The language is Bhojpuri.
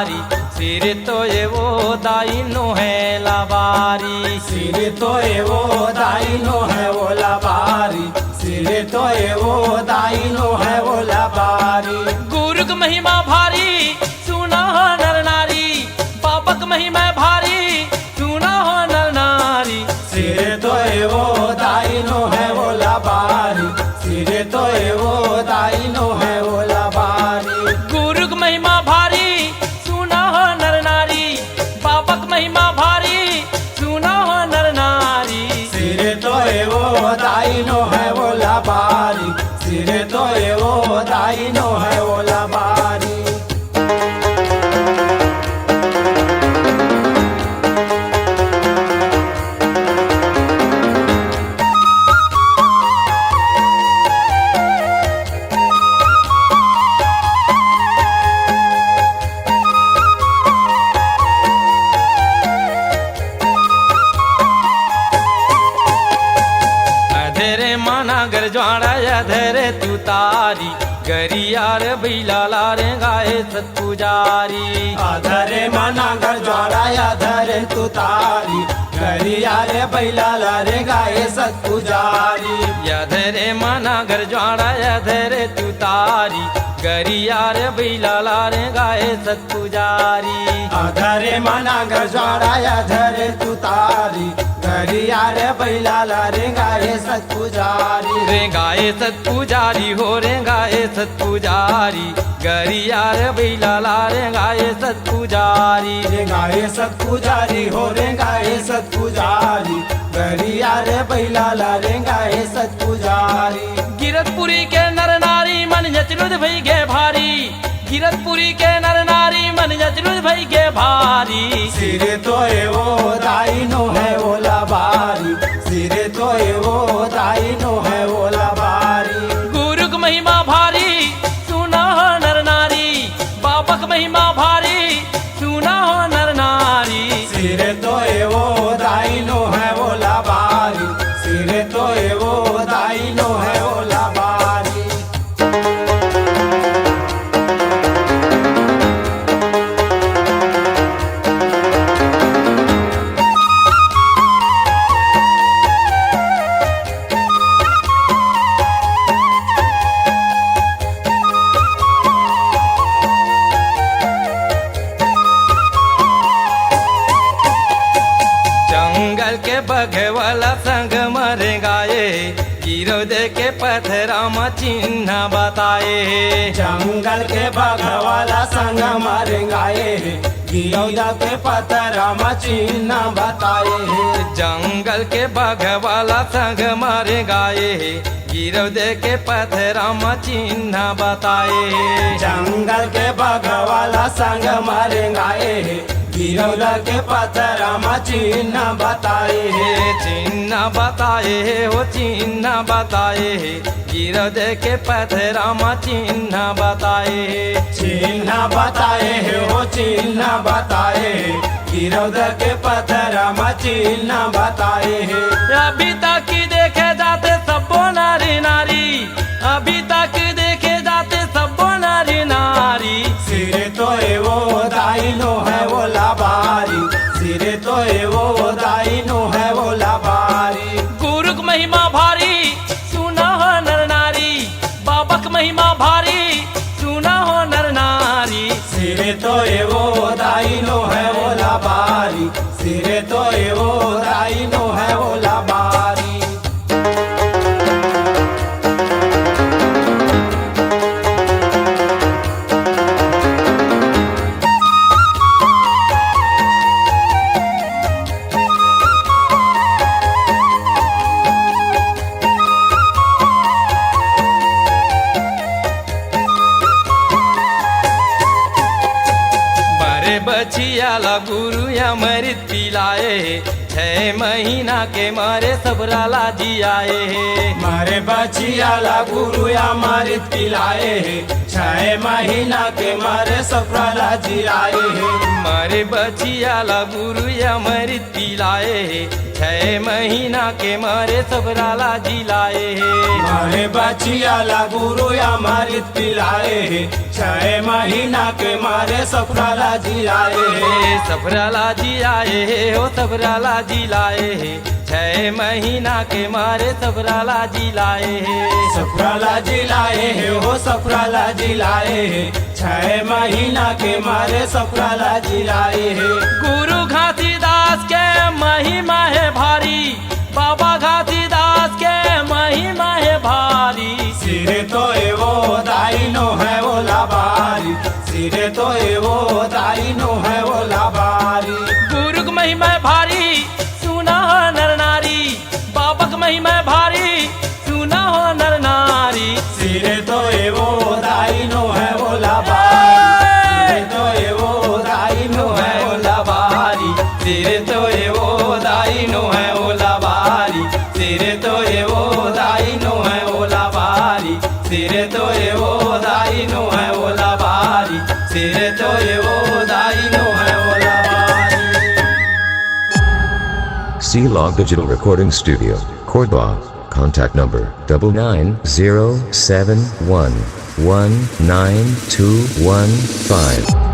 बारी सिर तो ये वो दाइनो है लाबारी सिर तो ये वो दाइनो है वो लाबारी सिर तो ये वो दाइनो है वो लाबारी गुरुक महिमा भारी सुना हो नर नारी पापक महिमा भारी सुना हो नर नारी सिर तो ये वो दाइनो है वो लाबारी सिर तो ये वो दाइनो है वो लाबारी गुरुक महिमा भारी सुना हो नर नारी पापक महिमा भारी सुना हो नर नारी सिर तो ये वो दाइनो है वो लाबारी सिर तो ये वो दाइनो है वो लाबारी गर ज्वाड़ा अधरे तू तारी गरियार बैला रे गाए सत पुजारी अधरे मना घर ज्वाड़ा अधरे तू तारी गरियारे बैला रे गाए सत पुजारी यधरे मना घर ज्वाड़ा अधरे तू तारी गरियार बैला रे गाए सत पुजारी अधरे मना घर ज्वाड़ा अधरे तू तारी गरियारे बैला रे गाए सत पुजारी रे गाए सत पुजारी हो रे गाए सत पुजारी गरियार बैला रे गाए सत पुजारी रे गाए सत पुजारी हो रे गाए सत पुजारी गरियारे बैला रे गाए सत पुजारी गिरतपुरी के नर नारी मन जचरुद भई गे भारी गिरतपुरी के नर नारी मन जचरुद भई गे भारी सिर तो ये वो दाइनो है वो लाबारी सिर तो ये वो दाइनो है वो लाबारी गुरुक महिमा भारी सुना हो नर नारी बापक महिमा भारी सुना हो नर नारी सिर तो ये वो दाइनो है वो लाबारी सिर तो ये वो दाइनो है वो लाबारी बघे वाला संग मर गाए गिरो दे के पथराम चिन्ह बताए जंगल के बघवाला संग मर गाए गिरौदा के पतराम चिन्ह बताए जंगल के बघवाला संग मर गाए गिरो दे के पथराम चिन्ह बताए जंगल के बघवाला संग मर गाए गिरौदा के पतराम चिन्ह बताए चिन्ह बताए हो चिन्ह बताए गिरौदे के पथराम चिन्ह बताए चिन्ह बताए हो चिन्ह बताए गिरौदा के पतराम चिन्ह बताए अभी तक देखे जाते सबो नारी नारी अभी तक देखे जाते सबो नारी नारी सिर तो ये वो दाइनो है वो लाबारी सिर तो ये वो दाइनो है वो लाबारी गुरुक महिमा भारी सुना हो नर नारी बाबक महिमा भारी सुना हो नर नारी सिर तो ये वो दाइनो है वो लाबारी सिर तो ये वो दाइनो है वो लाबारी बचियाला गुरु अमृत पिलाए, 6 महीना के मारे सबराला जियाए है। मारे बचियाला गुरु अमृत पिलाए, 6 महीना के मारे सबराला जियाए है। मारे बचियाला गुरु अमृत पिलाए, 6 महीना के मारे सबराला जिलाए है। मारे बचियाला गुरु अमृत पिलाए, 6 महीना के मारे सबराला जियाए है। सबराला जियाए है, हो सबराला जिलाए है, 6 महीना के मारे सबराला जिलाए है। सबराला जिलाए है, हो सबराला जिलाए है, 6 महीना के मारे सबराला जिलाए है। गुरु घासीदास के महिमा है भारी, बाबा घासीदास के महिमा है भारी। सिरे तो एवो दाइनो है वो लाबारी, सिरे तो एवो दाइनो है वो लाबारी। गुरु की महिमा है भारी, सुना हो नर नारी, बाबा की महिमा है भारी, सुना हो नर नारी। सिरे तो एवो दाइनो है वो लाबारी, सिरे तो एवो दाइनो है वो लाबारी। सिरे तो एवो दाइनो है ओला बारी, सिरे तो एवो दाइनो है ओला बारी, सिरे तो एवो दाइनो है ओला बारी, सिरे तो एवो दाइनो है ओला बारी। Shila Digital Recording Studio, Korba. Contact number 9907119215.